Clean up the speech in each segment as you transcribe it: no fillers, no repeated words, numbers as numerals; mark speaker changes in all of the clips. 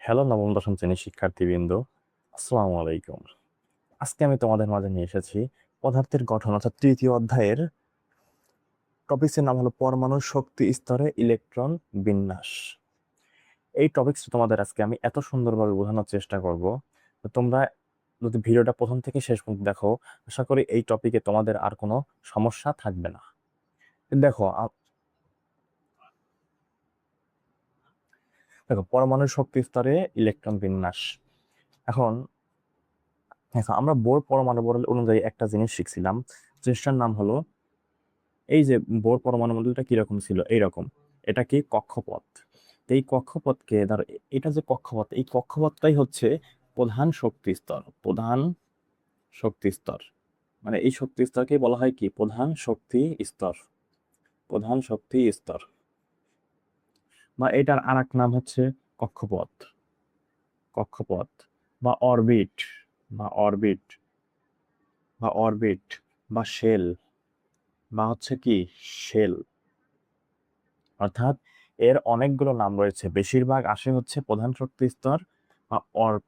Speaker 1: Hello নবম দশম শ্রেণীর শিক্ষার্থীবৃন্দ, আসসালামু আলাইকুম। আজকে আমি তোমাদের মাঝে নিয়ে এসেছি পদার্থের গঠন অর্থাৎ তৃতীয় অধ্যায়ের টপিক্সের নাম হলো পরমাণুর শক্তি স্তরে ইলেকট্রন বিন্যাস। এই টপিক্সটা তোমাদের আজকে আমি এত সুন্দরভাবে বোঝানোর চেষ্টা করব, তো তোমরা যদি ভিডিওটা প্রথম থেকে শেষ পর্যন্ত দেখো, আশা করি এই টপিকে তোমাদের আর কোনো সমস্যা থাকবে না। দেখো দেখো পরমাণুর শক্তি স্তরে ইলেকট্রন বিন্যাস। এখন দেখো আমরা বোর পরমাণু মডেল অনুযায়ী একটা জিনিস শিখছিলাম, জিনিসটার নাম হলো, এই যে বোর পরমাণু মডেলটা কিরকম ছিল, এইরকম। এটা কি কক্ষপথ। তো এই কক্ষপথকে ধরো, এটা যে কক্ষপথ, এই কক্ষপথটাই হচ্ছে প্রধান শক্তি স্তর। প্রধান শক্তি স্তর মানে এই শক্তি স্তরকে বলা হয় কি প্রধান শক্তি স্তর। প্রধান শক্তি স্তর বা এটার আর এক নাম হচ্ছে কক্ষপথ। কক্ষপথ বা অরবিট বা অরবিট বা অরবিট বা শেল বা হচ্ছে কি শেল। অর্থাৎ এর অনেকগুলো নাম রয়েছে, বেশিরভাগ আসে হচ্ছে প্রধান শক্তি স্তর বা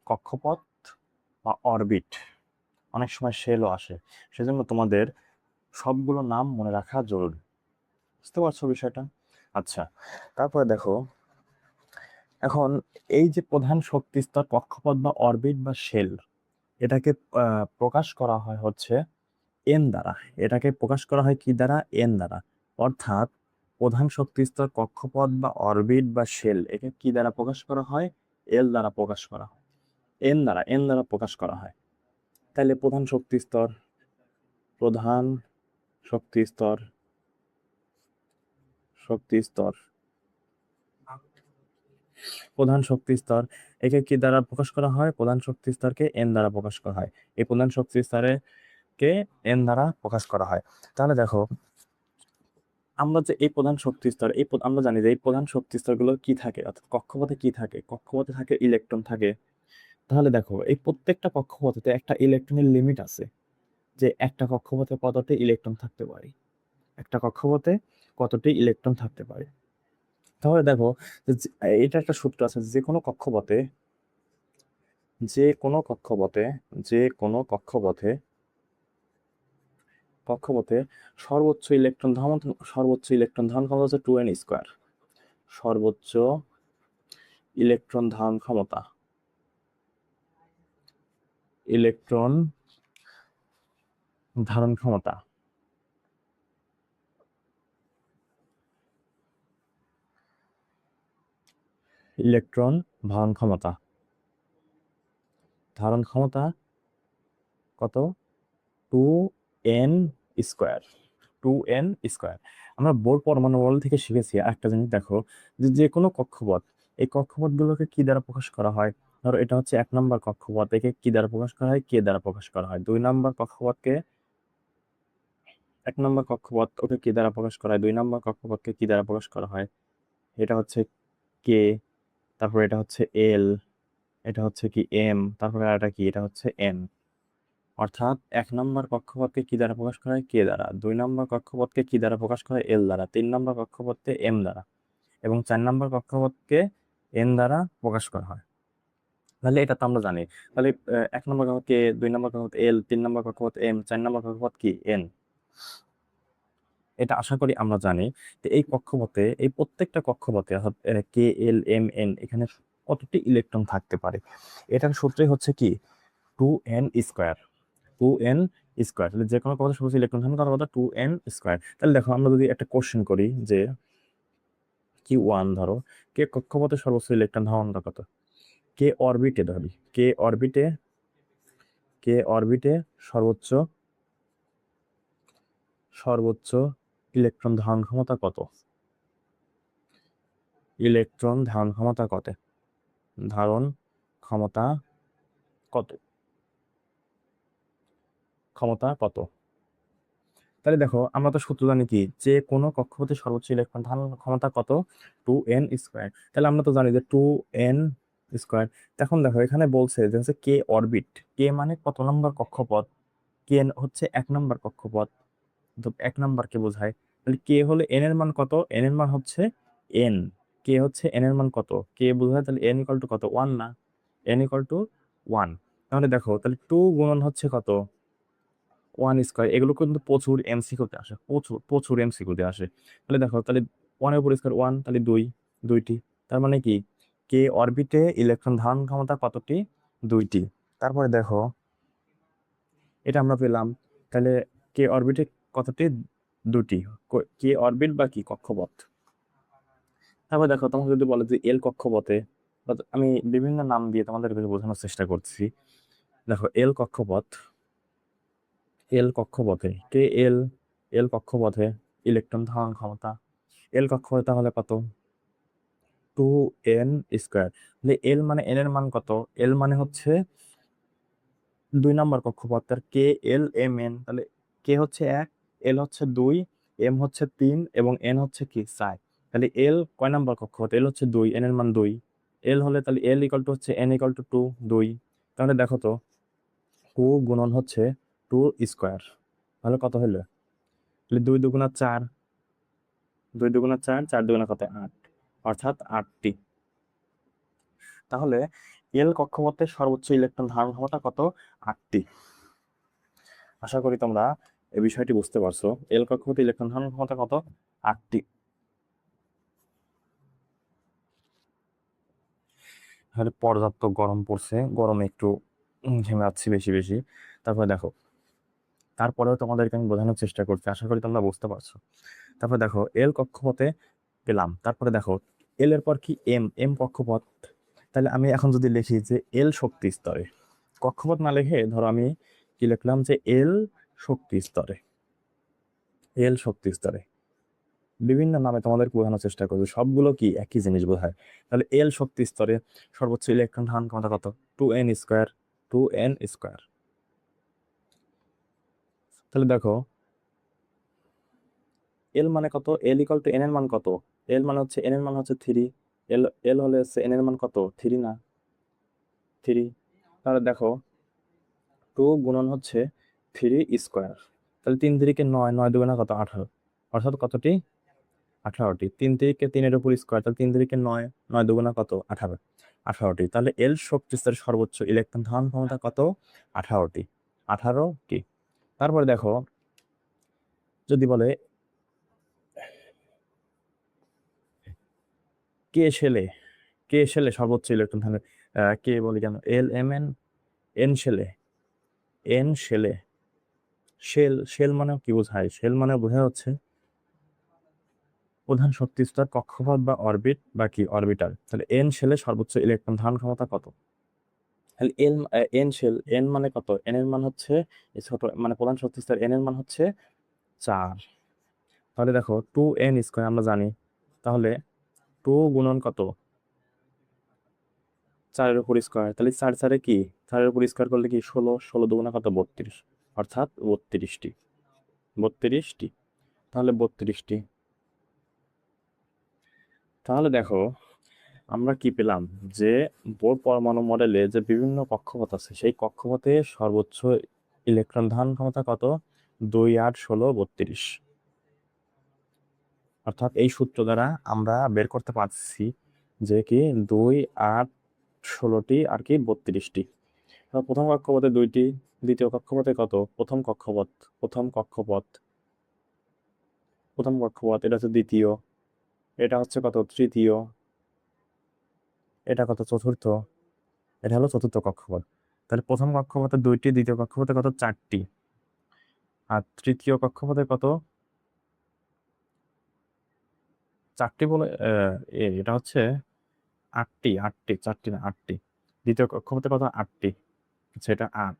Speaker 1: কক্ষপথ বা অরবিট। অনেক সময় শেলও আসে। সেজন্য তোমাদের সবগুলো নাম মনে রাখা জরুরি। বুঝতে পারছো বিষয়টা? আচ্ছা, তারপরে দেখো, এখন এই যে প্রধান শক্তি স্তর কক্ষপথ বা অরবিট বা শেল, এটাকে প্রকাশ করা হয় হচ্ছে এন দ্বারা। এটাকে প্রকাশ করা হয় কি দ্বারা? এন দ্বারা। অর্থাৎ প্রধান শক্তি স্তর কক্ষপথ বা অরবিট বা শেল, একে কি দ্বারা প্রকাশ করা হয়? এল দ্বারা প্রকাশ করা হয়। এন দ্বারা প্রকাশ করা হয়। তাহলে প্রধান শক্তি স্তর, প্রধান শক্তি স্তর, শক্তি স্তর, প্রধান শক্তি স্তর, একে কি দ্বারা প্রকাশ করা হয়? প্রধান শক্তি স্তরকে এন দ্বারা প্রকাশ করা হয়। এই প্রধান শক্তি স্তরে কে এন দ্বারা প্রকাশ করা হয়। তাহলে দেখো, আমরা যে এই প্রধান শক্তি স্তর, আমরা জানি যে এই প্রধান শক্তি স্তরগুলো কি থাকে, অর্থাৎ কক্ষপথে কি থাকে? কক্ষপথে থাকে ইলেকট্রন থাকে। তাহলে দেখো, এই প্রত্যেকটা কক্ষপথে একটা ইলেকট্রনের লিমিট আছে, যে একটা কক্ষপথে কতটি ইলেকট্রন থাকতে পারে। একটা কক্ষপথে কতটি ইলেকট্রন থাকতে পারে। তাহলে দেখো, এটা একটা সূত্র আছে, যে কোনো কক্ষপথে, যে কোনো কক্ষপথে, যে কোনো কক্ষপথে, কক্ষপথে সর্বোচ্চ ইলেকট্রন ধারণ, সর্বোচ্চ ইলেকট্রন ধারণ ক্ষমতা হচ্ছে 2n²। সর্বোচ্চ ইলেকট্রন ধারণ ক্ষমতা, ইলেকট্রন ধারণ ক্ষমতা, ইলেকট্রন ধারণ ক্ষমতা, ধারণ ক্ষমতা কত? 2n²। 2n²। আমরা বোর পরমাণু মডেল থেকে শিখেছি একটা জিনিস, দেখো, যে যে কোনো কক্ষপথ, এই কক্ষপথগুলোকে কি দ্বারা প্রকাশ করা হয়? ধরো এটা হচ্ছে 1 নম্বর কক্ষপথ, একে কি দ্বারা প্রকাশ করা হয়? কে দ্বারা প্রকাশ করা হয়। 2 নম্বর কক্ষপথকে, 1 নম্বর কক্ষপথ ওকে কি দ্বারা প্রকাশ করা হয়? 2 নম্বর কক্ষপথকে কি দ্বারা প্রকাশ করা হয়? এটা হচ্ছে কে, তারপর এটা হচ্ছে এল, এটা হচ্ছে কি এম, তারপরে এটা কি, এটা হচ্ছে এন। অর্থাৎ 1 নম্বর কক্ষপথকে কি দ্বারা প্রকাশ করা হয়? কে দ্বারা। 2 নম্বর কক্ষপথকে কি দ্বারা প্রকাশ করা হয়? এল দ্বারা। 3 নম্বর কক্ষপথকে এম দ্বারা। এবং 4 নম্বর কক্ষপথকে এন দ্বারা প্রকাশ করা হয়। তাহলে এটা তো আমরা জানি। তাহলে 1 নম্বর কক্ষপথ কে, 2 নম্বর কক্ষপথ এল, 3 নম্বর কক্ষপথ এম, 4 নম্বর কক্ষপথ কি এন। এটা আশা করি আমরা জানি। তো এই কক্ষপথে, এই প্রত্যেকটা কক্ষপথে অর্থাৎ কে এল এম এন, এখানে কতটি ইলেকট্রন থাকতে পারে? এটার সূত্রই হচ্ছে কি 2n²। 2n²। তাহলে যে কোনো কক্ষপথে সর্বোচ্চ ইলেকট্রন থাকবে তার কথা 2n²। তাহলে দেখো, আমরা যদি একটা কোশ্চেন করি যে Q1 ধরো, কে কক্ষপথে সর্বোচ্চ ইলেকট্রন ধারণটা কত? কে অরবিটে ধরি, কে অরবিটে, কে অরবিটে সর্বোচ্চ, সর্বোচ্চ ইলেকট্রন ধারণ ক্ষমতা কত? ইলেকট্রন ধারণ ক্ষমতা কত? ধারণ ক্ষমতা কত? ক্ষমতা কত? তাহলে দেখো, আমরা তো সূত্র জানি কি, যে কোনো কক্ষপথে সর্বোচ্চ ইলেকট্রন ধারণ ক্ষমতা কত? 2n²। তাহলে আমরা তো জানি যে 2n²। এখন দেখো, এখানে বলছে যে হচ্ছে কে অরবিট, কে মানে কত নম্বর কক্ষপথ, কে হচ্ছে 1 নম্বর কক্ষপথ, তো 1 নম্বরকে বোঝায়। তাহলে কে হলে এন এর মান কত? এন এর মান হচ্ছে এন। কে হচ্ছে এন এর মান কত, কে বোঝায় তাহলে এন ইকুয়াল টু কত, 1 না, এন ইকুয়াল টু 1। তাহলে দেখো তাহলে 2 গুণন হচ্ছে কত, 1 স্কয়ার। এগুলো কিন্তু প্রচুর এমসিকিউতে আসে, প্রচুর প্রচুর এমসিকিউতে আসে। তাহলে দেখো তাহলে 1 এর উপর স্কয়ার 1, তাহলে 2, দুইটি। তার মানে কি, কে অরবিটে ইলেকট্রন ধারণ ক্ষমতা কতটি, 2টি। তারপরে দেখো এটা আমরা পেলাম, তাহলে কে অরবিটে কতটি, 2টি। কে অরবিট বা কি কক্ষপথ। তারপর দেখো তোমাকে যদি বলে যে এল কক্ষপথে, আমি বিভিন্ন নাম দিয়ে তোমাদেরকে বোঝানোর চেষ্টা করছি। দেখো এল কক্ষপথ, এল কক্ষপথে কে এল, এল কক্ষপথে ইলেকট্রন ধারণ ক্ষমতা, এল কক্ষপথে তাহলে কত, 2n স্কয়ার। তাহলে এল মানে এন এর মান কত, এল মানে হচ্ছে 2 নম্বর কক্ষপথ, তার কে এল এম এন। তাহলে কে হচ্ছে 1, এল হচ্ছে 2, এম হচ্ছে 3 এবং এন হচ্ছে কি 4। তাহলে এল কয় নাম্বার কক্ষপথ, এল হচ্ছে 2, এন এর মান 2। এল হলে তাহলে এল ইকাল টু হচ্ছে এন ইকাল টু 2, 2। তাহলে দেখো তো 2 গুণন হচ্ছে 2 স্কয়ার, তাহলে কত হলো, তাহলে 2 দুগুণা 4, 2 দুগুণা 4, 4 দুগুণা কত 8, অর্থাৎ 8টি। তাহলে এল কক্ষপথের সর্বোচ্চ ইলেকট্রন ধারণ ক্ষমতা কত, 8টি। আশা করি তোমরা এই বিষয়টি বুঝতে পারছো, এল কক্ষপথে ইলেকট্রন ধারণ ক্ষমতা কত, 8টি। তাহলে পর্যাপ্ত গরম পড়ছে, গরমে একটু ঘেমে যাচ্ছি বেশি বেশি। তারপরে দেখো, তারপরেও তোমাদেরকে আমি বোঝানোর চেষ্টা করছি, আশা করি তোমরা বুঝতে পারছো। তারপরে দেখো এল কক্ষপথে পেলাম, তারপরে দেখো এল এর পর কি এম, এম কক্ষপথ। তাহলে আমি এখন যদি লিখি যে এল শক্তি স্তরে, কক্ষপথ না লিখে ধরো আমি কি লিখলাম যে এল শক্তি স্তরে, এল শক্তি স্তরে বিভিন্ন নামে তোমাদেরকে বোঝানোর চেষ্টা করবো, সবগুলো কি একই জিনিস বোঝায়। তাহলে এল শক্তি স্তরে সর্বোচ্চ ইলেকট্রন ধারণ ক্ষমতা কত, 2n স্কয়ার, 2n স্কয়ার। তাহলে দেখো এল মানে কত, এল ইকাল টু এন এর মান কত, এল মানে হচ্ছে এন এর মান হচ্ছে 3, এল এল হলে হচ্ছে এন এর মান কত, 3 না, 3। তাহলে দেখো 2 গুণন হচ্ছে 3 স্কয়ার, তাহলে 3 3 9, 9 দুগুণা কত 18, অর্থাৎ কতটি, 18টি। 3 3 3-এর উপর স্কয়ার, তাহলে 3 3 9, 9 দুগুণা কত 18, 18টি। তাহলে এল শক্তি স্তরের সর্বোচ্চ ইলেকট্রন ধারণ ক্ষমতা কত, 18টি, 18টি। তারপরে দেখো যদি বলে কে শেলে, কে শেলে সর্বোচ্চ ইলেকট্রন ধারণ, কে বলি কেন, এল এম এন, এন শেলে, এন শেলে, শেল, শেল মানে কি বোঝায়, শেল মানে বোঝা হচ্ছে প্রধান শক্তি স্তর, কক্ষপথ বা অরবিট বা কি অরবিটাল। তাহলে এন শেলে সর্বোচ্চ ইলেকট্রন ধারণ ক্ষমতা কত, তাহলে এল, এন শেল, এন মানে কত, এন এর মান হচ্ছে এই ছোট মানে প্রধান শক্তি স্তর, এন এর মান হচ্ছে 4। তাহলে দেখো 2n স্কয়ার আমরা জানি, তাহলে 2 গুণন কত, 4-এর উপর স্কয়ার, তাহলে 4 4 কি, 4-এর উপর স্কয়ার করলে কি 16, 16 দুগুণা কত 32, অর্থাৎ 32টি, 32টি। তাহলে 32টি। তাহলে দেখো আমরা কি পেলাম, যে বোর পরমাণু মডেলে যে বিভিন্ন কক্ষপথ আছে, সেই কক্ষপথে সর্বোচ্চ ইলেকট্রন ধারণ ক্ষমতা কত, 2 8 16 32। অর্থাৎ এই সূত্র দ্বারা আমরা বের করতে পারছি যে কি 2 8 16টি আর কি 32টি। প্রথম কক্ষপথে 2টি, দ্বিতীয় কক্ষপথে কত, প্রথম কক্ষপথ, প্রথম কক্ষপথ, প্রথম কক্ষপথ, এটা হচ্ছে দ্বিতীয়, এটা হচ্ছে কত তৃতীয়, এটা কত চতুর্থ, এটা হলো চতুর্থ কক্ষপথ। তাহলে প্রথম কক্ষপথে 2টি, দ্বিতীয় কক্ষপথে কত 4টি, আর তৃতীয় কক্ষপথে কত 4টি বলে, এটা হচ্ছে 8টি, 8টি, 4টি না 8টি। দ্বিতীয় কক্ষপথে কত 8টি, সেটা 8,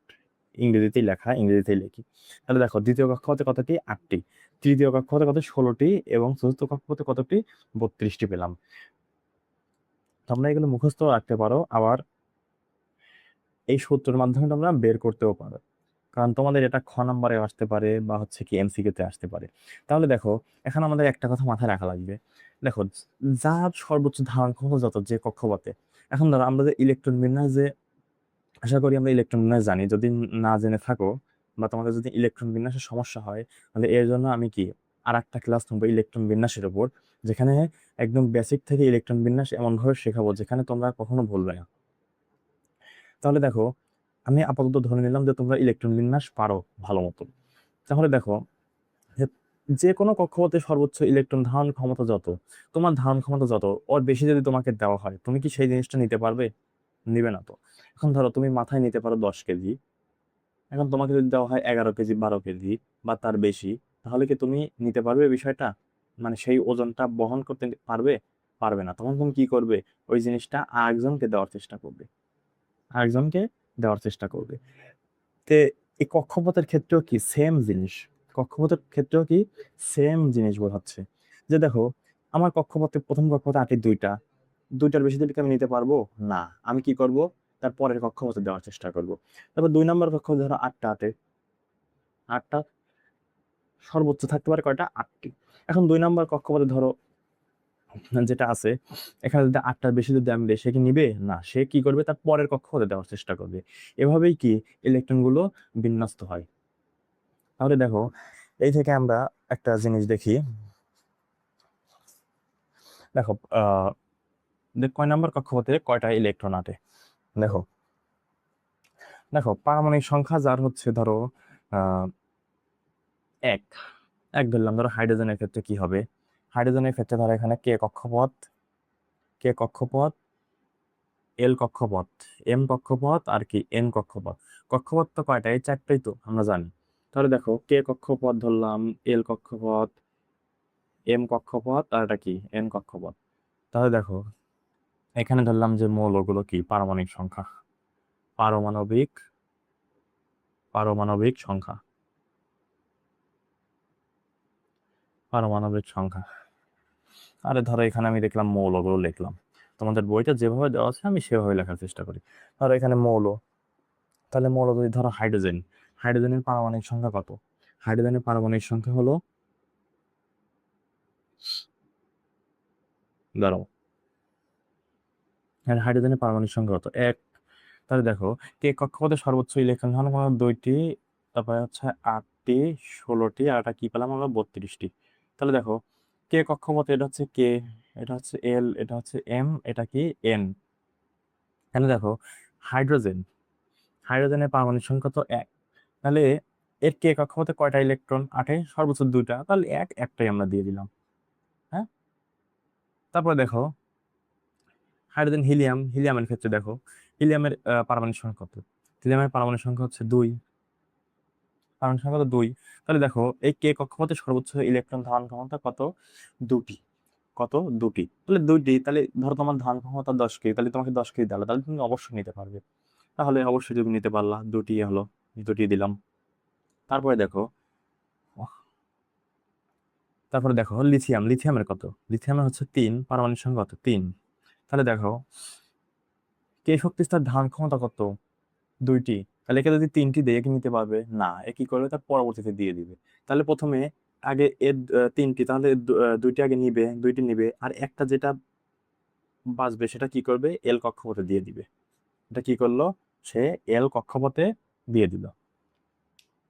Speaker 1: ইংরেজিতেই লেখা, ইংরেজিতেই লিখি। তাহলে দেখো দ্বিতীয় কক্ষপথে কতটি, 8টি, তৃতীয় কক্ষপথে কত 16টি এবং চতুর্থ কক্ষপথে কতটি 32টি পেলাম। তোমরা এগুলো মুখস্থ রাখতে পারো, আবার এই সূত্রের মাধ্যমে তোমরা বের করতেও পারো, কারণ তোমাদের এটা খ নাম্বারে আসতে পারে বা হচ্ছে কি এমসিকিউ তে আসতে পারে। তাহলে দেখো এখন আমাদের একটা কথা মাথায় রাখা লাগবে, দেখো যার সর্বোচ্চ ধারণ ক্ষমতা যত যে কক্ষপথে, এখন ধরো আমরা যে ইলেকট্রন বিন্যাস যে, আশা করি আমরা ইলেকট্রন বিন্যাস জানি, যদি না জেনে থাকো বা তোমাদের যদি ইলেকট্রন বিন্যাসের সমস্যা হয়, তাহলে এর জন্য আমি কি আর একটা ক্লাস নেবো ইলেকট্রন বিন্যাসের উপর, যেখানে একদম বেসিক থেকে ইলেকট্রন বিন্যাস এমনভাবে শেখাবো যেখানে তোমরা কখনো ভুলবে না। তাহলে দেখো, আমি আপাতত ধরে নিলাম যে তোমরা ইলেকট্রন বিন্যাস পারো ভালো মতো। তাহলে দেখো, যে যে কোনো কক্ষপথে সর্বোচ্চ ইলেকট্রন ধারণ ক্ষমতা যত, তোমার ধারণ ক্ষমতা যত, ওর বেশি যদি তোমাকে দেওয়া হয়, তুমি কি সেই জিনিসটা নিতে পারবে? নিবে না তো। এখন ধরো তুমি মাথায় নিতে পারো 10 কেজি, এখন তোমাকে যদি দেওয়া হয় 11 কেজি, 12 কেজি বা তার বেশি, তাহলে কি তুমি নিতে পারবে বিষয়টা? মানে সেই ওজনটা বহন করতে পারবে? পারবে না। তখন তুমি কি করবে? ওই জিনিসটা আরেকজনকে দেওয়ার চেষ্টা করবে, আরেকজনকে দেওয়ার চেষ্টা করবে। তে এই কক্ষপথের ক্ষেত্রেও কি সেম জিনিস, কক্ষপথের ক্ষেত্রেও কি সেম জিনিস বোঝাচ্ছে। যে দেখো, আমার কক্ষপথে প্রথম কক্ষপথে আটে দুইটা, দুইটার বেশি দিলে কি আমি নিতে পারবো? না। আমি কি করব? তার পরের কক্ষপথে দেওয়ার চেষ্টা করব। তারপর 2 নম্বর কক্ষপথে ধরো আটটা আটে, আটটা সর্বোচ্চ থাকতে পারে কয়টা? 8টি। এখন 2 নম্বর কক্ষপথে ধরো যেটা আছে, এখানে যদি 8টার বেশি যদি আমি দিই, সে কি নিবে? না। সে কি করবে? তার পরের কক্ষপথে দেওয়ার চেষ্টা করবে। এভাবেই কি ইলেকট্রন গুলো বিন্যস্ত হয়। তাহলে দেখো, এই থেকে আমরা একটা জিনিস দেখি। দেখো, কয় নাম্বার কক্ষপথে কয়টা ইলেকট্রন আছে। দেখো, দেখো পারমাণবিক সংখ্যা যার হচ্ছে ধরো আহ এক, এক ধরলাম। ধরো হাইড্রোজেনের ক্ষেত্রে কি হবে? হাইড্রোজেনের ক্ষেত্রে ধরো এখানে কে কক্ষপথ, কে কক্ষপথ, এল কক্ষপথ, এম কক্ষপথ, আর কি এন কক্ষপথ। কক্ষপথ তো কয়টা? এই চারটাই তো আমরা জানি। তাহলে দেখো, কে কক্ষপথ ধরলাম, এল কক্ষপথ, এম কক্ষপথ, আর এটা কি এন কক্ষপথ। তাহলে দেখো, এখানে ধরলাম যে মৌলগুলো কি পারমাণবিক সংখ্যা, পারমাণবিক, পারমাণবিক সংখ্যা, পারমাণবিক সংখ্যা। আরে ধরো, এখানে আমি দেখলাম মৌলগুলো লিখলাম, তোমাদের বইটা যেভাবে দেওয়া আছে আমি সেভাবে লেখার চেষ্টা করি। ধরো এখানে মৌল, তাহলে মৌল যদি ধরো হাইড্রোজেন, হাইড্রোজেনের পারমাণবিক সংখ্যা কত? হাইড্রোজেনের পারমাণবিক সংখ্যা হলো, দাঁড়াও, হাইড্রোজেনের পারমাণবিক সংখ্যা কত? 1। তাহলে দেখো, কে কক্ষপথে সর্বোচ্চ ইলেকট্রন ধারণ ক্ষমতা 2টি, তারপরে হচ্ছে 8টি, 16টি, আর এটা কি পেলাম আমরা? 32টি। তাহলে দেখো, কে কক্ষপথে এটা হচ্ছে কে, এটা হচ্ছে এল, এটা হচ্ছে এম, এটা কি এন। এখানে দেখো, হাইড্রোজেন, হাইড্রোজেনের পারমাণবিক সংখ্যা তো 1। তাহলে এর কে কক্ষপথে কয়টা ইলেকট্রন? 8-এ সর্বোচ্চ 2টা, তাহলে একটাই আমরা দিয়ে দিলাম। হ্যাঁ। তারপরে দেখো, হাইড্রোজেন, হিলিয়াম, হিলিয়ামের ক্ষেত্রে দেখো, হিলিয়ামের পারমাণবিক সংখ্যা কত? হিলিয়ামের পারমাণবিক সংখ্যা হচ্ছে 2, পারমাণবিক সংখ্যা তো 2। তাহলে দেখো, এই কে কক্ষপথে সর্বোচ্চ ইলেকট্রন ধারণ ক্ষমতা কত? 2টি। কত? 2টি। তাহলে 2টি, তাহলে ধরো তোমার ধারণ ক্ষমতা 10 কেজি, তাহলে তোমাকে 10 কেজি দিলো, তাহলে তুমি অবশ্যই নিতে পারবে। তাহলে অবশ্যই তুমি নিতে পারলা, 2টি হলো, 2টি দিলাম। তারপরে দেখো, তারপরে দেখো লিথিয়াম, লিথিয়ামের কত? লিথিয়ামের হচ্ছে 3, পারমাণবিক সংখ্যা কত? 3। তাহলে দেখো, কে শক্তি স্তর ধারণ ক্ষমতা কত? 2টি। তাহলে একে যদি 3টি দেয়, একে নিতে পারবে না। এ কি করবে? তার পরবর্তীতে দিয়ে দিবে। তাহলে প্রথমে আগে এর 3টি, তাহলে 2টি আগে নিবে, 2টি নিবে, আর একটা যেটা বাঁচবে সেটা কি করবে? এল কক্ষপথে দিয়ে দিবে। এটা কি করলো? সে এল কক্ষপথে দিয়ে দিল।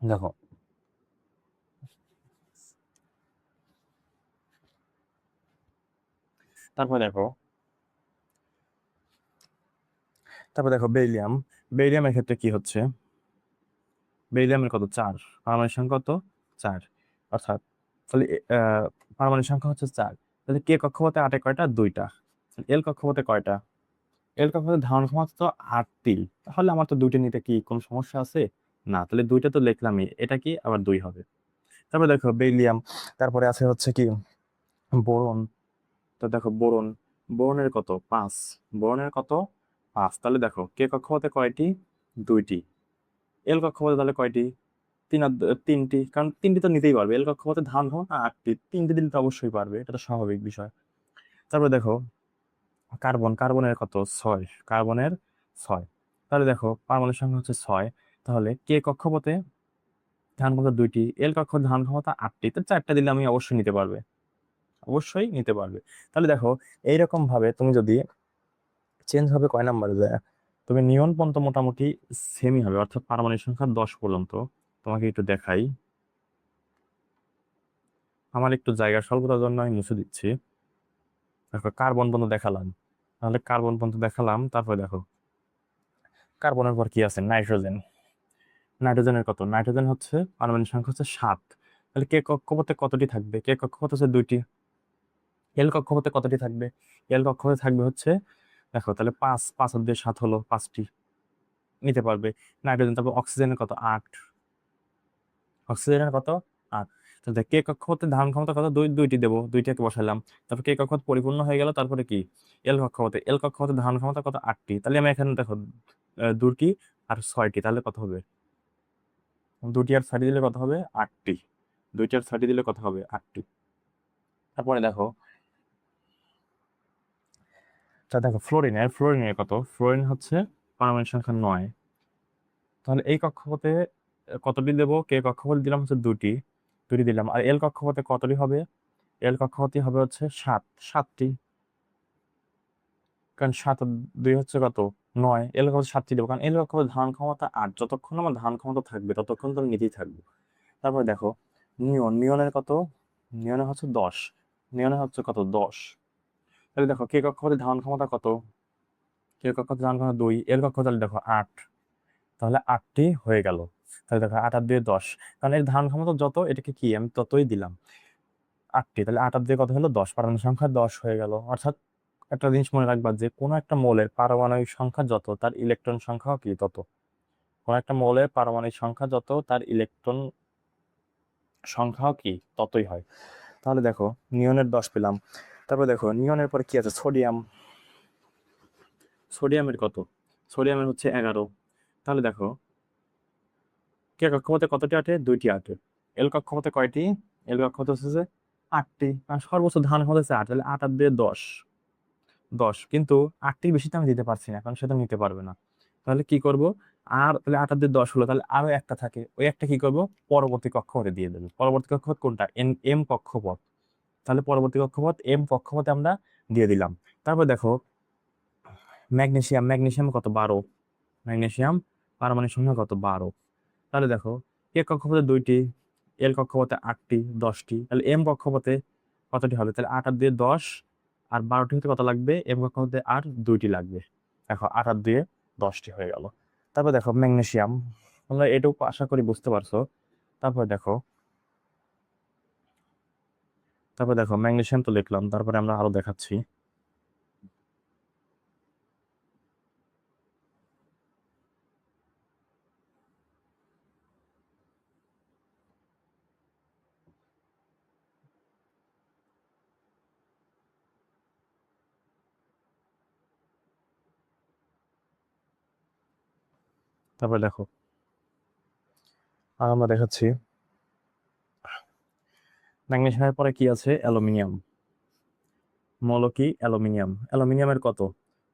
Speaker 1: দেখো, তারপর দেখো, তারপর দেখো বেরিলিয়াম, বেরিলিয়ামের ক্ষেত্রে কি হচ্ছে? বেরিলিয়ামের কত? 4, পারমাণবিক সংখ্যা কত? 4। অর্থাৎ তাহলে পারমাণবিক সংখ্যা হচ্ছে 4। তাহলে কে কক্ষপথে 8-এ কয়টা? 2টা। এল কক্ষপথে কয়টা? এল কক্ষপথে ধারণ ক্ষমতা তো 8টি। তাহলে আমার তো 2টা নিতে কি কোনো সমস্যা আছে? না। তাহলে 2টা তো লিখলামই, এটা কি আবার 2 হবে। তারপর দেখো বেরিলিয়াম, তারপরে আছে হচ্ছে কি বোরন। তো দেখো বোরন, বোরনের কত? 5, বোরনের কত? 5। তাহলে দেখো, কে কক্ষপথে কয়টি? 2টি। এল কক্ষপথে তাহলে কয়টি? 3টি, কারণ 3টি তো নিতেই পারবে। এল কক্ষপথে ধারণ ক্ষমতা 8টি, 3টি দিলে তো অবশ্যই পারবে, এটা তো স্বাভাবিক বিষয়। তারপর দেখো কার্বন, কার্বনের কত? 6, কার্বনের 6। তাহলে দেখো, পারমাণবিক সংখ্যা হচ্ছে 6। তাহলে কে কক্ষপথে ধারণ ক্ষমতা 2টি, এল কক্ষপথে ধারণ ক্ষমতা 8টি, তো 4টা দিলে আমি অবশ্যই নিতে পারবে, অবশ্যই নিতে পারবে। তাহলে দেখো, এইরকম ভাবে তুমি যদি চেঞ্জ হবে কয় নাম্বারে যায়, তুমি নিয়ন পর্যন্ত মোটামুটি সেমই হবে, অর্থাৎ পারমাণবিক সংখ্যা 10 পর্যন্ত। তোমাকে একটু দেখাই, আমার একটু জায়গা স্বল্পতার জন্য আমি মুছে দিচ্ছি। দেখো কার্বন বন্ধু দেখালাম, তাহলে কার্বন বন্ধু দেখালাম, তারপরে দেখো কার্বনের পর কি আছে, নাইট্রোজেন। নাইট্রোজেনের কত, নাইট্রোজেন হচ্ছে পারমাণবিক সংখ্যা হচ্ছে 7, তাহলে কে কক্ষপথে কতটি থাকবে, কে কক্ষপথ হচ্ছে 2টি। এল কক্ষপথে কতটি থাকবে, এল কক্ষপথে থাকবে হচ্ছে, দেখো তাহলে 5, 5 আর 2 7 হলো 5টি নিতে পারবে নাইট্রোজেন। তারপর অক্সিজেনের কত, 8, অক্সিজেনের কত 8। তাহলে কে কক্ষপথে ধারণ ক্ষমতা কত, দুইটি দেবো, দুইটাকে বসালাম। তারপর কে কক্ষপথ পরিপূর্ণ হয়ে গেল, তারপরে কি এল কক্ষপথে, এল কক্ষপথে ধারণ ক্ষমতা কত, 8টি। তাহলে আমি এখানে দেখো 2টি আর 6টি, তাহলে কত হবে, 2টি আর 6টি দিলে কত হবে, 8টি। 2টি আর 6টি দিলে কত হবে, 8টি। তারপরে দেখো, তা দেখো ফ্লোরিনের কত, ফ্লোরিন হচ্ছে পারমাণবিক সংখ্যা 9। তাহলে এই কক্ষপথে কতটি দেবো, কে কক্ষপথে দিলাম হচ্ছে 2টি, 2টি দিলাম। আর এল কক্ষপথে কতটি হবে, এল কক্ষপথে হবে হচ্ছে 7, 7টি। কারণ 7 আর 2 হচ্ছে কত, 9, এল কক্ষপথে 7টি দেবো, কারণ এল কক্ষপথে ধারণ ক্ষমতা 8, যতক্ষণ আমার ধারণ ক্ষমতা থাকবে ততক্ষণ তো আমি নিতেই থাকবো। তারপরে দেখো নিয়নের কত, নিয়নের হচ্ছে 10, নিয়নের হচ্ছে কত, 10। তাহলে দেখো কে কক্ষপথে ধারণ ক্ষমতা কত, কে কক্ষপথে ধারণ ক্ষমতা 2, এল কক্ষপথে তাহলে দেখো 8, তাহলে 8টি হয়ে গেল। তাহলে দেখো 8 আর 2 10, কারণ এর ধারণ ক্ষমতা যত, এটাকে কি আমি ততই দিলাম 8টি, তাহলে 8 আর 2 কত হলো, 10, পারমাণবিক সংখ্যা 10 হয়ে গেল। অর্থাৎ একটা জিনিস মনে রাখবা যে কোনো একটা মৌলের পারমাণবিক সংখ্যা যত, তার ইলেকট্রন সংখ্যাও কি তত। কোনো একটা মৌলের পারমাণবিক সংখ্যা যত, তার ইলেকট্রন সংখ্যাও কি ততই হয়। তাহলে দেখো নিয়নের 10 পেলাম। তারপর দেখো নিয়নের পরে কি আছে, সোডিয়াম। সোডিয়ামের কত, সোডিয়ামের হচ্ছে 11। তাহলে দেখো কে কক্ষপথে কতটি আটে, 2টি আটে। এল কক্ষপথে কয়টি, এল কক্ষপথে হচ্ছে যে 8টি, কারণ সর্বোচ্চ ধারণ ক্ষমতা হচ্ছে 8, তাহলে 8 আর 2 10, 10। কিন্তু 8টির বেশি তো আমি দিতে পারছি না, কারণ সেটা নিতে পারবে না। তাহলে কি করব, আর তাহলে 8 আর 2 10 হলো, তাহলে আরো একটা থাকে, ওই একটা কি করব, পরবর্তী কক্ষপথে দিয়ে দেবো। পরবর্তী কক্ষপথ কোনটা, এম কক্ষপথ। তাহলে পরবর্তী কক্ষপথ এম কক্ষপথে আমরা দিয়ে দিলাম। তারপর দেখো ম্যাগনেসিয়াম, ম্যাগনেসিয়াম কত, 12। ম্যাগনেসিয়াম পারমাণবিক সংখ্যা কত, 12। তাহলে দেখো কে কক্ষপথে 2টি, এল কক্ষপথে 8টি, 10টি। তাহলে এম কক্ষপথে কতটি হবে, তাহলে 8 আর 2 10, আর 12টি হতে কত লাগবে, এম কক্ষপথে আর 2টি লাগবে। দেখো 8 আর 2 10টি হয়ে গেল। তারপর দেখো ম্যাগনেসিয়াম, তোমরা এটুকু আশা করি বুঝতে পারছো। তারপর দেখো, ম্যাগনেসিয়াম তো লিখলাম, তারপরে আমরা আরো দেখাচ্ছি। তারপর দেখো আর আমরা দেখাচ্ছি ম্যাগনেসিয়ামের পরে কি আছে, অ্যালুমিনিয়াম। মৌল কি, অ্যালুমিনিয়াম। অ্যালুমিনিয়ামের কত,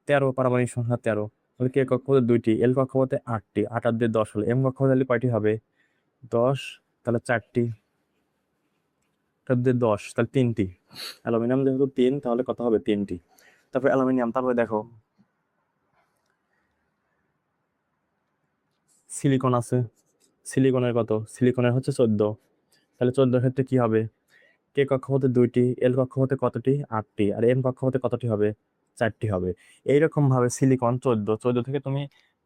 Speaker 1: 13, পারমাণবিক সংখ্যা 13। তাহলে কে কক্ষপথে 2টি, এল কক্ষপথে 8টি, 8 আর 2 10 হলো, এম কক্ষপথে তাহলে কয়টি হবে, 10, তাহলে 4টি, 8 আর 2 10, তাহলে 3টি। অ্যালুমিনিয়াম যেহেতু 3, তাহলে কত হবে, 3টি। তারপরে অ্যালুমিনিয়াম, তারপরে দেখো সিলিকন আছে। সিলিকনের কত, সিলিকনের হচ্ছে 14। তাহলে 14 ক্ষেত্রে কি হবে, কে কক্ষপথে 2টি, এল কক্ষপথে কতটি, 8টি, আর এম কক্ষপথে কতটি হবে, 4টি হবে। এইরকম ভাবে সিলিকন 14 থেকে তুমি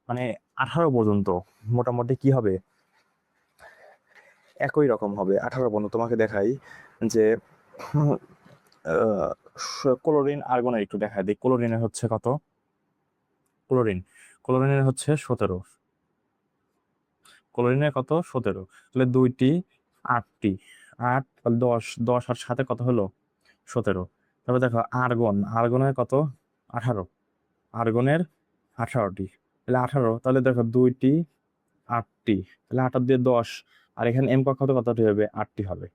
Speaker 1: মানে 18 পর্যন্ত মোটামুটি কি হবে, একই রকম হবে। 18 পর্যন্ত তোমাকে দেখাই যে ক্লোরিন আর্গনের একটু দেখাই দিই। ক্লোরিনের হচ্ছে কত, ক্লোরিন, ক্লোরিনের হচ্ছে 17। ক্লোরিনের কত, 17। তাহলে 2টি 8টি, 8 10, 10 আর 7 কত হলো, 17। তারপর দেখো আর্গন, আর্গনের কত, 18। আর্গনের 18টি, তাহলে 18। তাহলে দেখো 2টি 8টি, তাহলে 8 আর 2 10, আর এখানে এম কক্ষপথে কতটি হবে, 8টি হবে।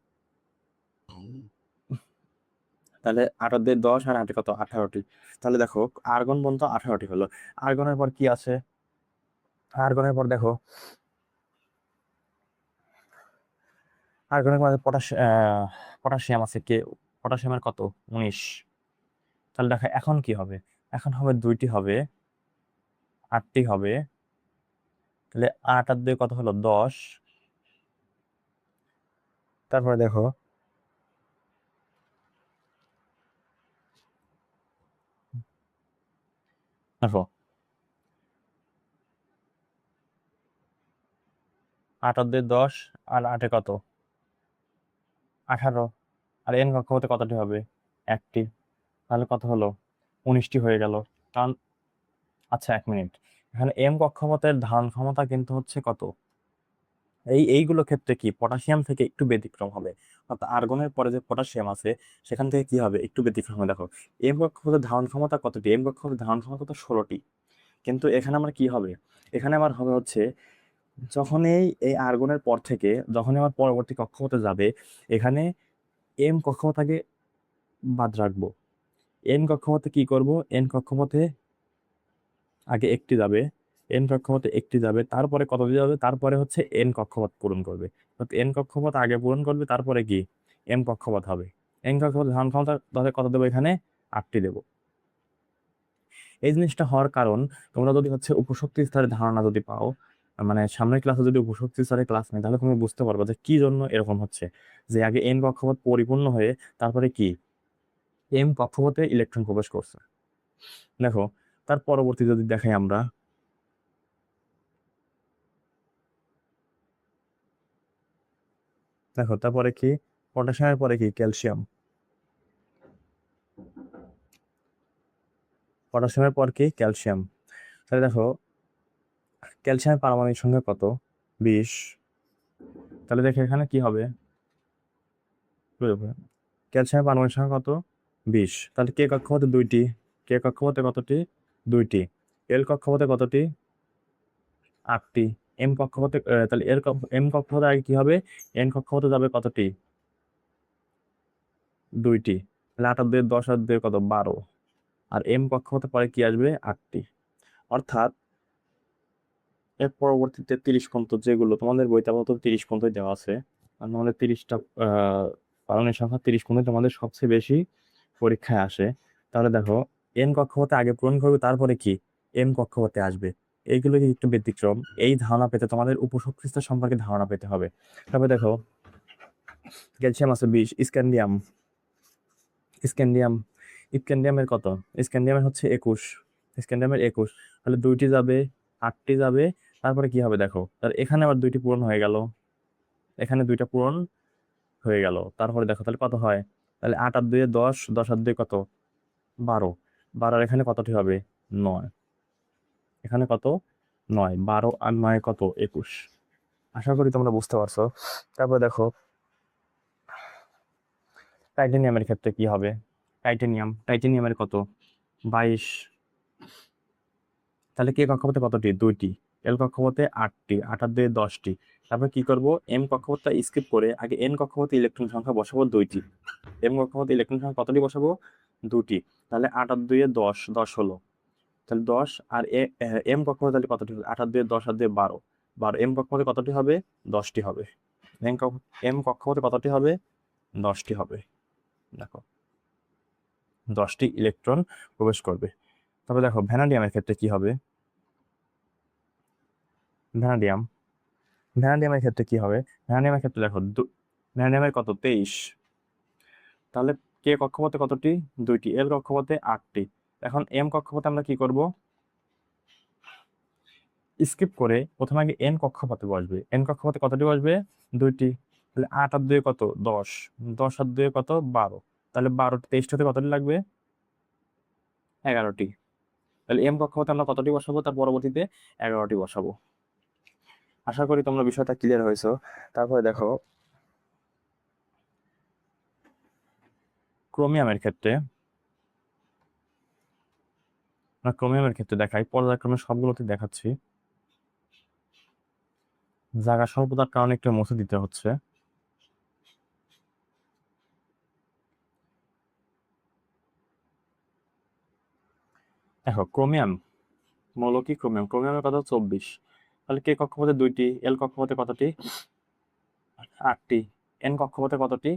Speaker 1: তাহলে 8 আর 2 10, আর 8 কত, 18টি। তাহলে দেখো আর্গন পর্যন্ত 18টি হলো। আর্গনের পর কি আছে, আর্গনের পর দেখো আর্গনের মধ্যে পটাশিয়াম আছে, কে পটাশিয়ামের কত, 19। তাহলে দেখো এখন কি হবে, এখন হবে 2টি হবে, 8টি হবে। তাহলে 8 আর 2 কত হলো, 10। তারপরে দেখো দেখো 8 আর 2 10, আর 8 কত, 18, আর n কক্ষপথে কতটি হবে, একটি। তাহলে কত হলো, 19টি হয়ে গেল। কারণ আচ্ছা 1 মিনিট, এখানে m কক্ষপথের ধারণ ক্ষমতা কিন্তু হচ্ছে কত, এইগুলো ক্ষেত্রে কি পটাশিয়াম থেকে একটু ব্যতিক্রম হবে, অর্থাৎ আর্গনের পরে যে পটাশিয়াম আছে সেখান থেকে কি হবে, একটু ব্যতিক্রম হবে। দেখো এম কক্ষপথের ধারণ ক্ষমতা কতটি, এম কক্ষপথের ধারণ ক্ষমতা তো 16টি, কিন্তু এখানে আমার কি হবে, এখানে আমার হবে হচ্ছে যখন এই আর্গনের পর থেকে যখন আমার পরবর্তী কক্ষপথে যাবে, এখানে এম কক্ষপথটাকে বাদ রাখবো, এন কক্ষপথে কি করব, এন কক্ষপথে আগে একটি যাবে, এন কক্ষপথে একটি যাবে, তারপরে কতটি যাবে, তারপরে হচ্ছে এন কক্ষপথ পূরণ করবে, এন কক্ষপথ আগে পূরণ করবে, তারপরে কি এম কক্ষপথ হবে। এন কক্ষপথ ধারণ ক্ষমতা তাহলে কত দেবো, এখানে 8টি দেবো। এই জিনিসটা হওয়ার কারণ, তোমরা যদি হচ্ছে উপশক্তি স্তরের ধারণা যদি পাও, মানে সামনের ক্লাসে যদি উপশক্তি স্তরের ক্লাস নেই, তাহলে তুমি বুঝতে পারবে যে কি জন্য এরকম হচ্ছে, যে আগে এন কক্ষপথ পরিপূর্ণ হয়ে তারপরে কি এম কক্ষপথে ইলেকট্রন প্রবেশ করছে। দেখো তার পরবর্তী যদি দেখাই আমরা, দেখো তারপরে কি পটাশিয়ামের পরে কি ক্যালসিয়াম, পটাশিয়ামের পর কি ক্যালসিয়াম। তাহলে দেখো ক্যালসিয়ামের পারমাণবিক সংখ্যা কত, 20। তাহলে দেখো এখানে কি হবে, ক্যালসিয়ামের পারমাণবিক সংখ্যা কত, 20। তাহলে কে কক্ষপথে দুইটি, কে কক্ষপথে কতটি, দুইটি। এল কক্ষপথে কতটি, 8টি। এম কক্ষপথে তাহলে এম কক্ষপথে আগে কি হবে, এন কক্ষপথে যাবে কতটি, দুইটি। তাহলে 8 আর 2 10, আর 2 কত, 12। আর এম কক্ষপথে পরে কি আসবে, 8টি। অর্থাৎ এর পরবর্তীতে 30 পর্যন্ত যেগুলো তোমাদের বইতে আপাতত 30 পর্যন্ত দেওয়া আছে, আর তোমাদের 30টা পালনের সংখ্যা 30 পর্যন্ত তোমাদের সবচেয়ে বেশি পরীক্ষায় আসে। তাহলে দেখো এন কক্ষপথে আগে পূরণ করবে, তারপরে কি এম কক্ষপথে আসবে। এইগুলো কি একটু ব্যতিক্রম, এই ধারণা পেতে তোমাদের উপশক্তি স্তর সম্পর্কে ধারণা পেতে হবে। তারপরে দেখো ক্যালসিয়াম আছে 20, স্ক্যান্ডিয়াম, স্ক্যান্ডিয়াম স্ক্যান্ডিয়ামের কত, স্ক্যান্ডিয়ামের হচ্ছে 21, স্ক্যান্ডিয়ামের 21। তাহলে দুইটি যাবে, 8টি যাবে, তারপরে কি হবে দেখো, তাহলে এখানে আবার দুইটি পূরণ হয়ে গেল, এখানে দুইটা পূরণ হয়ে গেল, তারপরে দেখো তাহলে কত হয়, তাহলে 8 আর 2 10, 10 আর 2 কত, 12। 12 আর এখানে কতটি হবে, 9। এখানে কত, 9, 12 আর 9 কত, 21। আশা করি তোমরা বুঝতে পারছো। তারপরে দেখো টাইটেনিয়ামের ক্ষেত্রে কি হবে, টাইটেনিয়ামের কত, 22। তাহলে কে কক্ষপথে কতটি, দুইটি। এল কক্ষপথে 8টি, 8 আর 2 10টি। তারপর কি করব, এম কক্ষপথটা স্কিপ করে আগে এন কক্ষপথে ইলেকট্রন সংখ্যা বসাবো 2টি। এম কক্ষপথে ইলেকট্রন সংখ্যা কতটি বসাবো, 2টি। তাহলে 8 আর 2 10, 10 হলো। তাহলে 10 আর এম কক্ষপথে তাহলে কতটি হবে, 8 আর 2 10 আর 2 12, 12। এম কক্ষপথে কতটি হবে, 10টি হবে। এম কক্ষপথে কতটি হবে, 10টি হবে। দেখো 10টি ইলেকট্রন প্রবেশ করবে। তবে দেখো ভ্যানাডিয়ামের ক্ষেত্রে কি হবে, ভ্যানাডিয়াম ভ্যানাডিয়ামের ক্ষেত্রে কি হবে, ভ্যানাডিয়ামের ক্ষেত্রে দেখো ভ্যানাডিয়ামের কত, 23। তাহলে কে কক্ষপথে কতটি, দুইটি। এল কক্ষপথে 8টি। এখন এম কক্ষপথে আমরা কি করব, স্কিপ করে প্রথমে আগে এন কক্ষপথে বসবে, এন কক্ষপথে কতটি বসবে, দুইটি। তাহলে 8 আর 2 কত, 10, 10 আর 2 কত, 12। তাহলে 12, 23টাতে কতটি লাগবে, 11টি। তাহলে এম কক্ষপথে আমরা কতটি বসাবো, তার পরবর্তীতে 11টি বসাবো। আশা করি তোমরা বিষয়টা ক্লিয়ার হয়েছো। তারপরে দেখো ক্রোমিয়ামের ক্ষেত্রে, ক্রোমিয়ামের ক্ষেত্রে দেখাই, পর্যায়ক্রমে সবগুলোতে দেখাচ্ছি, জায়গা স্বল্পতার কারণে একটু মুছে দিতে হচ্ছে। দেখো ক্রোমিয়াম, মৌল কি ক্রোমিয়াম, ক্রোমিয়ামের কত, 24। তাহলে কে কক্ষপথে দুইটি, এল কক্ষপথে কতটি, 8টি। এন কক্ষপথে কতটি,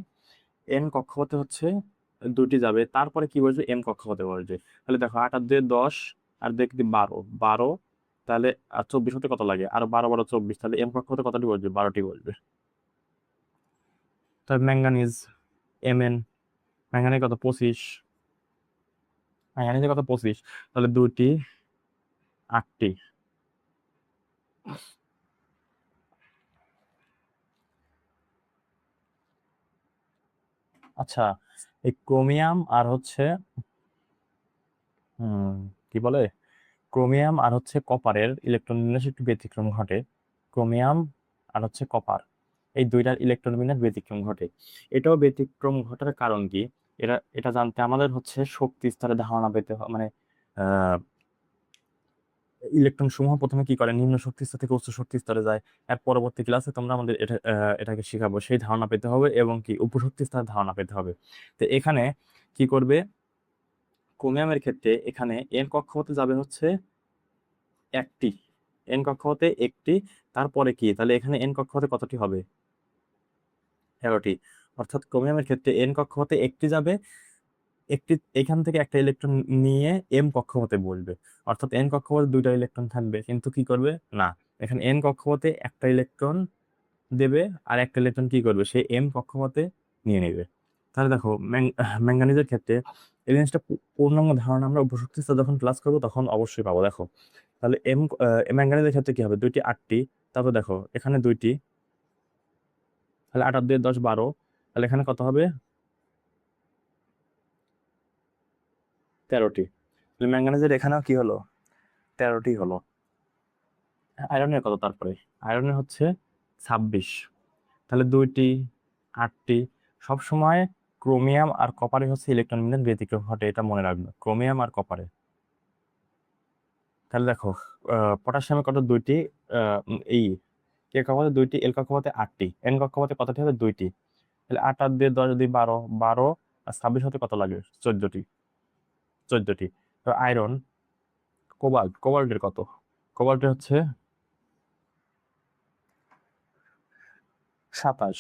Speaker 1: এন কক্ষপথে হচ্ছে দুইটি যাবে, তারপরে কি বসবে, এম কক্ষপথে বসবে। তাহলে দেখো 8 আর 2 10, আর 2 কি 12, 12। তাহলে আর 24 হতে কত লাগে, আর 12 12 24। তাহলে এম কক্ষপথে কতটি বসবে, 12টি বসবে। তাহলে ম্যাঙ্গানিজ, এমএন, ম্যাঙ্গানিজ কত, 25, ম্যাঙ্গানিজের কত, 25। তাহলে দুইটি, 8টি। আচ্ছা, এই ক্রোমিয়াম আর হচ্ছে কি বলে, ক্রোমিয়াম আর হচ্ছে কপারের ইলেকট্রন বিন্যাসে একটু ব্যতিক্রম ঘটে। ক্রোমিয়াম আর হচ্ছে কপার, এই দুইটার ইলেকট্রন বিন্যাস ব্যতিক্রম ঘটে। এটাও ব্যতিক্রম ঘটার কারণ কি, এটা জানতে আমাদের হচ্ছে শক্তি স্তরে ধারণা পেতে মানে ইলেকট্রন সমূহ প্রথমে কি করে, নিম্ন শক্তি স্তর থেকে উচ্চ শক্তি স্তরে যায়। এর পরবর্তী ক্লাসে তোমরা আমাদের এটাকে শেখাবো, সেই ধারণা পেতে হবে এবং কি উপশক্তি স্তরের ধারণা পেতে হবে। তো এখানে কি করবে, ক্রোমিয়ামের ক্ষেত্রে এখানে এন কক্ষপথে যাবে হচ্ছে একটি, এন কক্ষপথে একটি। তারপরে কি, তাহলে এখানে এন কক্ষপথে কতটি হবে, 11টি। অর্থাৎ ক্রোমিয়ামের ক্ষেত্রে এন কক্ষপথে একটি যাবে, একটি এখান থেকে একটা ইলেকট্রন নিয়ে এম কক্ষপথে বসবে। অর্থাৎ এন কক্ষপথে দুইটা ইলেকট্রন থাকবে, কিন্তু কি করবে না, এখানে এন কক্ষপথে একটা ইলেকট্রন দেবে আর একটা ইলেকট্রন কি করবে, সে এম কক্ষপথে নিয়ে নেবে। তাহলে দেখো ম্যাঙ্গানিজের ক্ষেত্রে এই জিনিসটা পূর্ণাঙ্গ ধারণা আমরা উপশক্তি স্তর যখন ক্লাস করবো তখন অবশ্যই পাবো। দেখো তাহলে ম্যাঙ্গানিজের ক্ষেত্রে কি হবে, 2টি 8টি, তারপর দেখো এখানে 2টি, তাহলে 8 আর 2 10 12, তাহলে এখানে কত হবে, 13টি। তাহলে ম্যাঙ্গানিজের এখানেও কি হলো, 13টি হলো। আয়রনের কত, তারপরে আয়রনের হচ্ছে 26। তাহলে 2টি 8টি। সবসময় ক্রোমিয়াম আর কপারে হচ্ছে ইলেকট্রন বিন্যাস ব্যতিক্রম ঘটে, এটা মনে রাখবে, ক্রোমিয়াম আর কপারে। তাহলে দেখো পটাশিয়ামের কত, 2টি, এই কে কক্ষপথে 2টি, এল কক্ষপথে 8টি, এন কক্ষপথে কতটি হবে, 2টি। তাহলে 8 আর 2 10 যদি 12, 12 আর 26 হতে কত লাগে, 14টি, 14টি। তো আয়রন, কোবাল্টের কত, কোবাল্টের হচ্ছে 27।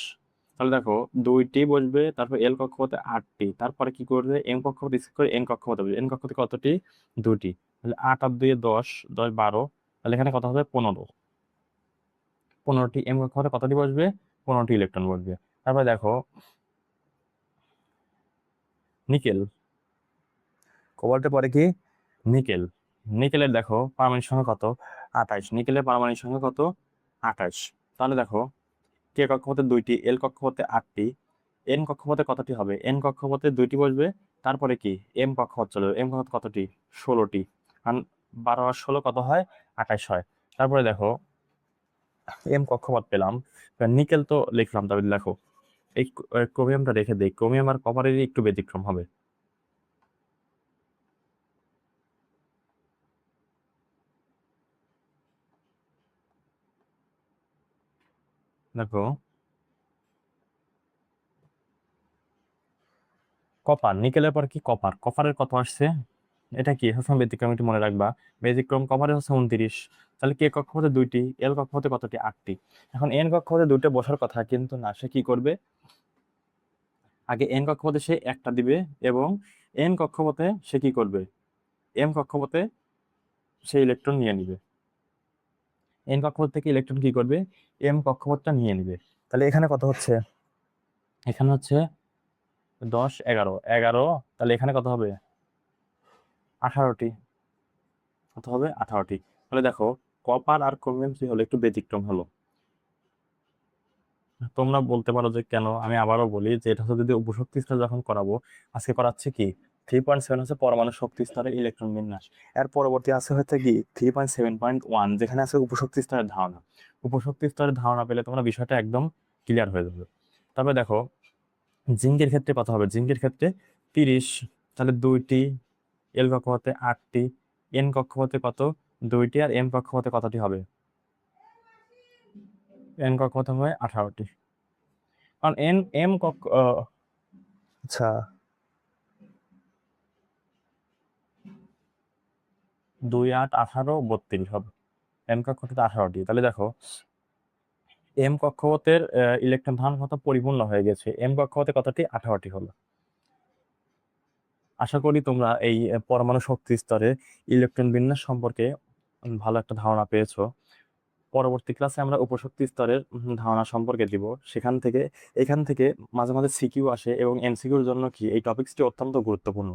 Speaker 1: তাহলে দেখো 2টি বসবে, তারপর এল কক্ষপথে 8টি, তারপরে কি করবে, এম কক্ষপথে স্কিপ করে এন কক্ষপথে বসবে, এন কক্ষপথে কতটি, 2টি। তাহলে 8 আর 2 10, 10 12, তাহলে এখানে কত হবে, 15। 15টি এম কক্ষপথে কতটি বসবে, 15টি ইলেকট্রন বসবে। তারপরে দেখো নিকেল, কোবাল্টের পরে কি, নিকেল। নিকেলের দেখো পারমাণবিক সংখ্যা কত, 28। নিকেলের পারমাণবিক সংখ্যা কত, 28। তাহলে দেখো কে কক্ষপথে 2টি, এল কক্ষপথে 8টি, এন কক্ষপথে কতটি হবে, এন কক্ষপথে 2টি বসবে। তারপরে কি এম কক্ষপথ চলে যাবে, এম কক্ষপথ কতটি, 16টি। কারণ 12 আর 16 কত হয়, 28 হয়। তারপরে দেখো এম কক্ষপথ পেলাম, নিকেল তো লিখলাম। তারপরে দেখো এই ক্রোমিয়ামটা রেখে দেই, ক্রোমিয়াম আর কপারের একটু ব্যতিক্রম হবে। দেখো কপার, নিকেলের পর কি কপার, কপারের কত আসছে, এটা কি সবসময় ব্যতিক্রম, একটু মনে রাখবা। ব্যতিক্রম কপারে হচ্ছে 29। তাহলে কে কক্ষপথে 2টি, এল কক্ষপথে কতটি, 8টি। এখন এন কক্ষপথে 2টে বসার কথা, কিন্তু না, সে কি করবে, আগে এন কক্ষপথে সে একটা দিবে এবং এন কক্ষপথে সে কি করবে, এম কক্ষপথে সে ইলেকট্রন নিয়ে নিবে। এন কক্ষপথ থেকে ইলেকট্রন কি করবে, এম কক্ষপথটা নিয়ে নিবে। তাহলে এখানে কত হচ্ছে, এখানে হচ্ছে 10 11 11, তাহলে এখানে কত হবে, 18টি, কত হবে, 18টি। তাহলে দেখো কপার আর ক্রোমিয়াম কি হলো, একটু ব্যতিক্রম হলো। তোমরা বলতে পারো যে কেন, আমি আবারও বলি যে এটা হচ্ছে যদি উপশক্তি স্তর যখন করাবো, আজকে করাচ্ছে কি 3.7 হচ্ছে পরমাণু শক্তি স্তরের ইলেকট্রন বিন্যাস। এর পরবর্তী আছে হচ্ছে কি 3.7.1, যেখানে আছে উপশক্তি স্তরের ধারণা। উপশক্তি স্তরের ধারণা পেলে তোমরা বিষয়টা একদম ক্লিয়ার হয়ে যাবে। তবে দেখো জিঙ্কের ক্ষেত্রে কত হবে, জিঙ্কের ক্ষেত্রে 30। তাহলে 2টি, এল কক্ষপথে 8টি, এন কক্ষপথে কত, 2টি, আর এম কক্ষপথে কতটি হবে, এন কক্ষপথে হবে 18টি। কারণ এন এম কক্ষ আচ্ছা 2 8 18 32 হবে, এম কক্ষপথে 18টি। তাহলে দেখো এম কক্ষপথের ইলেকট্রন ধারণ ক্ষমতা পরিপূর্ণ হয়ে গেছে, এম কক্ষপথে কতটি, 18টি হলো। আশা করি তোমরা এই পরমাণু শক্তি স্তরে ইলেকট্রন বিন্যাস সম্পর্কে ভালো একটা ধারণা পেয়েছো। পরবর্তী ক্লাসে আমরা উপশক্তি স্তরের ধারণা সম্পর্কে দিব। এখান থেকে মাঝে মাঝে সিকিউ আসে এবং এমসিকিউর জন্য কি এই টপিকসটি অত্যন্ত গুরুত্বপূর্ণ।